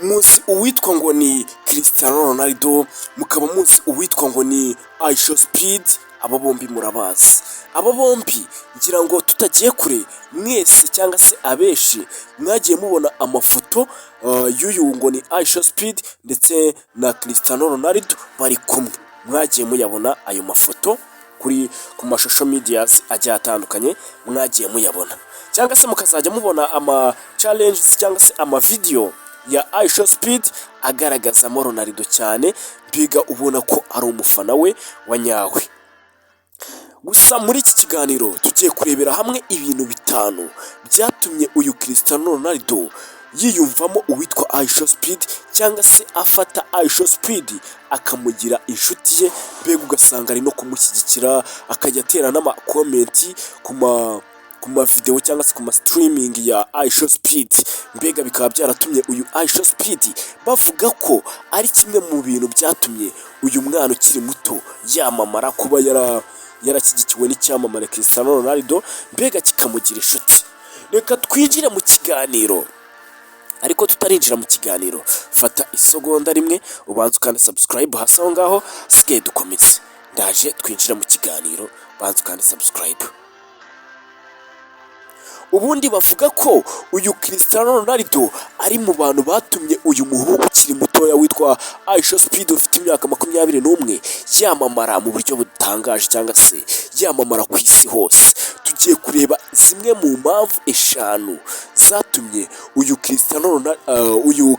muzi uwitwa ngo ni Cristiano Ronaldo, mukaba muzi uwitwa ngo ni Ishowspeed. Abo bombi murabazi. Abo bombi ngira ngo tutagiye kure, mwese cyangwa se abeshi mwagiye mubona amafoto y'uyu ngo ni Ishowspeed ndetse na Cristiano Ronaldo bari kumwe. Mwagiye muyabona ayo mafoto ku mashusho medias agiye atandukanye, mwagiye muyabona, cyangwa se mukazajya mubona ama challenges cyangwa se ama video ya Ishowspeed agaragazamo Ronaldo cyane, biga ubona ko ari umufana we wa nyawe. Gusa muri iki kiganiro tugiye kurebera hamwe ibintu bitanu byatumye uyu Cristiano Ronaldo yiyumvamo uwitwa Ishowspeed, cyangwa se afata Ishowspeed akamugira inshuti ye, mbega ugasanga ari no kumushyigikira, akajya atera n'amakomenti ku ma video cyangwa se ku ma streaming ya Ishowspeed. Mbega bikaba byaratumye uyu Ishowspeed bavuga ko ari kimwe mu bintu byatumye uyu mwana ukiri muto yamamara, kuba yarashyigikiwe n'icyamamare Cristiano Ronaldo, mbega kikamugira inshuti. Reka twinjire mu kiganiro, ariko tutarinjira mu kiganiro fata isegonda rimwe ubanza ukanda subscribe hasi aho ngaho, sigaye dukomeze. Ndaje twinjira mu kiganiro, banza ukanda subscribe. Ubundi bavuga ko uyu Cristiano Ronaldo ari mu bantu batumye uyu muhungu ukiri mutoya witwa Ishowspeed ufite imyaka 21 yamamara mu buryo butangaje, cyangwa se yamamara ku isi hose. Tugiye kureba zimwe mu mpamvu eshanu zatumye uyu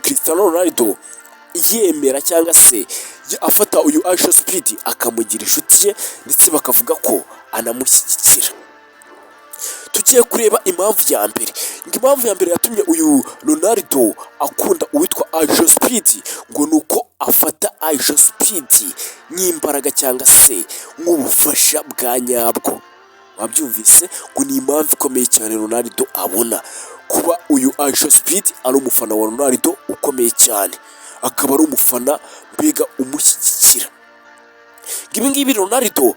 Cristiano Ronaldo yemera cyangwa se afata uyu Ishowspeed akamugira inshuti ye, ndetse bakavuga ko anamushyigikira. Tugiye kureba impamvu ya mbere. Impamvu ya mbere yatumye uyu Ronaldo akunda uwitwa Ishowspeed ngo nuko afata Ishowspeed nk'imbaraga cyangwa se nk'ubufasha bwa nyabwo. Wabyumvise, ngo ni impamvu ikomeye cyane Ronaldo abona kuba uyu Ishowspeed ari umufana wa Ronaldo ukomeye cyane, akaba ari umufana mbega umushyigikira. Ibi ngibi Ronaldo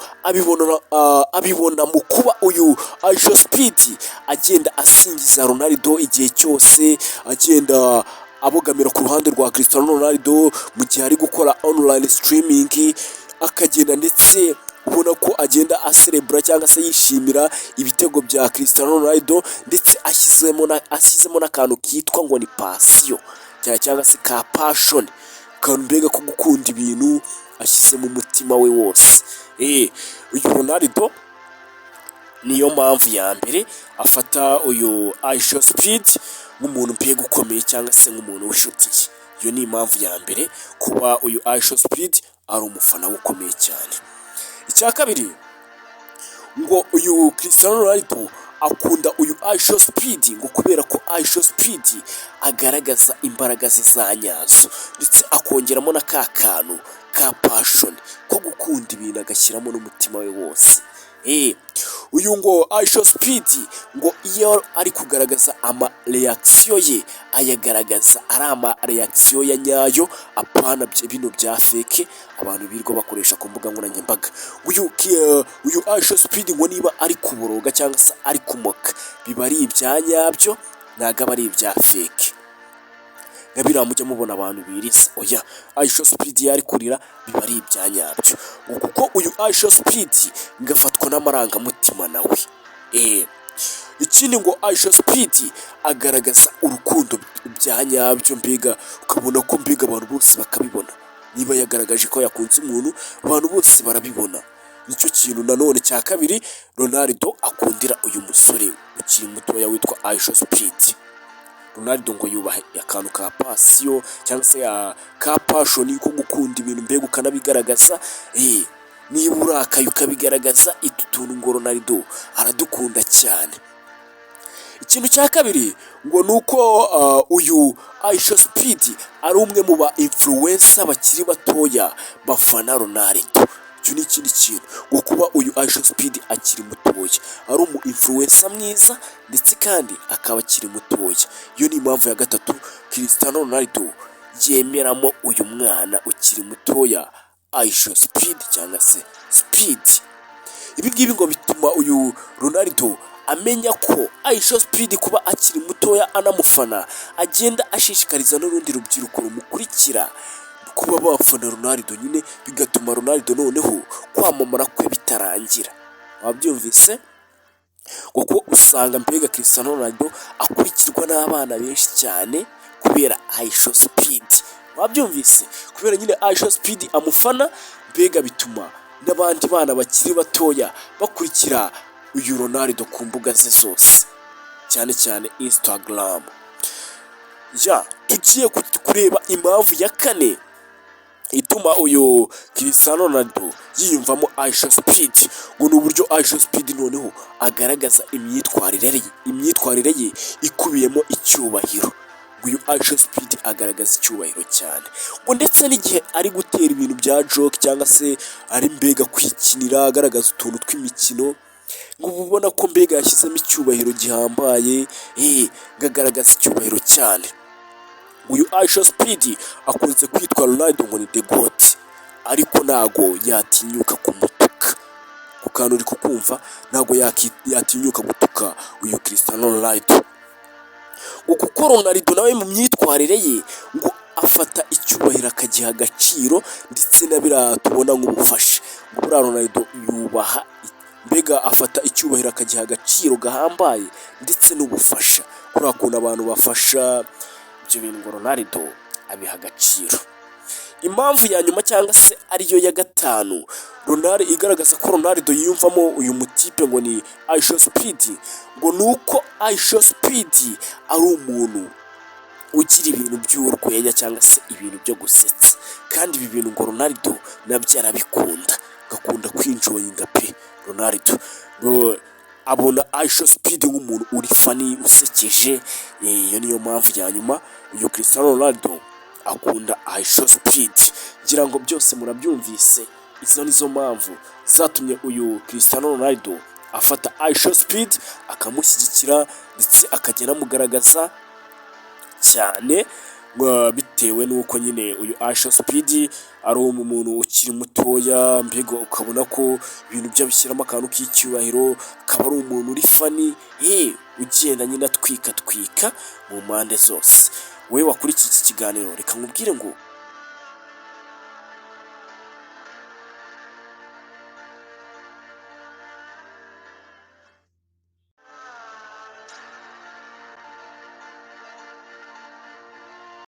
abibona mu kuba uyu Ishowspeed agenda asingiza Ronaldo igihe cyose, agenda abogamira ku ruhande rwa Cristiano Ronaldo mu gihe ari gukora online streaming, akagenda ndetse ubona ko agenda aserebura cyangwa se yishimira ibitego bya Cristiano Ronaldo, ndetse ashyizemo n'akantu kitwa ngo ni passion cyangwa se ka passion, kantu mbega ko gukunda ibintu ashyize mu mutima we wose. Uyu Ronaldo niyo mpamvu ya mbere afata uyu Ishowspeed nk'umuntu mbega ukomeye cyangwa se nk'umuntu w'inshuti ye. Iyo ni impamvu ya mbere, kuba uyu Ishowspeed ari umufana ukomeye cyane. Icya kabiri, ngo uyu Cristiano Ronaldo akunda uyu Ishowspeed ngo kubera ko Ishowspeed agaragaza imbaraga ze za nyazo, ndetse akongeramo na ka kantu ka passion ko gukunda ibintu agashyiramo n'umutima we wose. Uyu ngo Ishowspeed ngo iyo ari kugaragaza ama reaction ye ayagaragaza ari ama reaction ya nyayo, apana bino bya fake abantu birwa bakoresha ku mbuga nkoranyambaga. Uyu Ishowspeed ngo niba ari kuboroga cyangwa se ari kumoka, biba ari ibya nyabyo, ntago aba ari ibya fake. Nabira mujya mubona abantu birisa, oya, Ishowspeed yari kurira biba ari ibya nyabyo, kuko uyu Ishowspeed ngafatwa n'amarangamutima nawe. Ikindi ngo Ishowspeed agaragaza urukundo bya nyabyo, mbega ukabona ko mbega abantu bose bakabibona. Niba yagaragaje ko yakunze umuntu, abantu bose barabibona. Nicyo kintu nanone cya kabiri Ronaldo akundira uyu musore ukiri mutoya witwa Ishowspeed. Ronaldo ngo yubaha akantu ka passion cyangwa se ka passion ko gukunda ibintu mbega ukanabigaragaza. Niba urakaye ukabigaragaza, tuntu ngo Ronaldo aradukunda cyane. Ikintu cya kabiri ngo nuko uyu Ishowspeed ari umwe mu ba influencer bakiri batoya bafana Ronaldo. Icyo ni ikindi kintu, ngo kuba uyu Ishowspeed akiri mutoya ari umu influencer mwiza, ndetse kandi akaba akiri mutoya. Iyo ni impamvu ya gatatu Cristiano Ronaldo yemeramo uyu mwana ukiri mutoya Ishowspeed cyangwa se Speed. Ibi ngibi ngo bituma uyu Ronaldo amenya ko Ishowspeed kuba akiri mutoya anamufana, agenda ashishikariza n'urundi rubyiruko rumukurikira kuba bafana Ronaldo, nyine bigatuma Ronaldo noneho kwamamara kwe bitarangira. Wabyumvise? Kuko usanga mbega Cristiano Ronaldo akurikirwa n'abana benshi cyane kubera Ishowspeed. Wabyumvise? Kubera nyine Ishowspeed amufana, mbega bituma n'abandi bana bakiri batoya bakurikira uyu Ronaldo ku mbuga ze zose, cyane cyane Instagram. Tugiye kureba impamvu ya kane ituma uyu Cristiano Ronaldo yiyumvamo Ishowspeed, ngo ni uburyo Ishowspeed noneho agaragaza imyitwarire ye ikubiyemo icyubahiro. Uyu Ishowspeed agaragaza icyubahiro cyane, ngo ndetse n'igihe ari gutera ibintu bya joke cyangwa se ari mbega kwikinira agaragaza utuntu tw'imikino, ngo ubona ko mbega yashyizemo icyubahiro gihambaye, ngagaragaza icyubahiro cyane. Uyu Ishowspeed akunze kwitwa Ronaldo ngo ni the goat, ariko ntago yatinyuka kumutuka. Ku kantu uri kukumva, ntago yatinyuka gutuka uyu Cristiano Ronaldo. Kuko Ronaldo nawe mu myitwarire ye ngo afata icyubahiro akagiha agaciro, ndetse na biriya tubona nk'ubufasha. Ngo buriya Ronaldo yubaha, mbega afata icyubahiro akagiha agaciro gahambaye ndetse n'ubufasha. Kuriya kuntu abantu bafasha, ibyo bintu ngo Ronaldo abiha agaciro. Impamvu ya nyuma cyangwa se ariyo ya gatanu Ronaldo igaragaza ko Ronaldo yiyumvamo uyu mutipe ngo ni Ishowspeed, ngo nuko Ishowspeed ari umuntu ugira ibintu by'urwenya cyangwa se ibintu byo gusetsa, kandi ibi bintu ngo Ronaldo nabyo arabikunda, agakunda kwinjoyinga pe. Ronaldo ngo abona Ishowspeed nk'umuntu uri funny, usekeje. Iyo niyo mpamvu ya nyuma uyu Cristiano Ronaldo akunda Ishowspeed. Ngira ngo byose murabyumvise, izo nizo mpamvu zatumye uyu Cristiano Ronaldo afata Ishowspeed akamushyigikira, ndetse akajya anamugaragaza cyane, bitewe n'uko nyine uyu Ishowspeed ari umuntu ukiri mutoya, mbega ukabona ko ibintu bye bishyiramo akantu k'icyubahiro, akaba ari umuntu uri funny, ugenda nyine atwika mu mpande zose. Wowe wakurikiye iki kiganiro, reka nkubwire ngo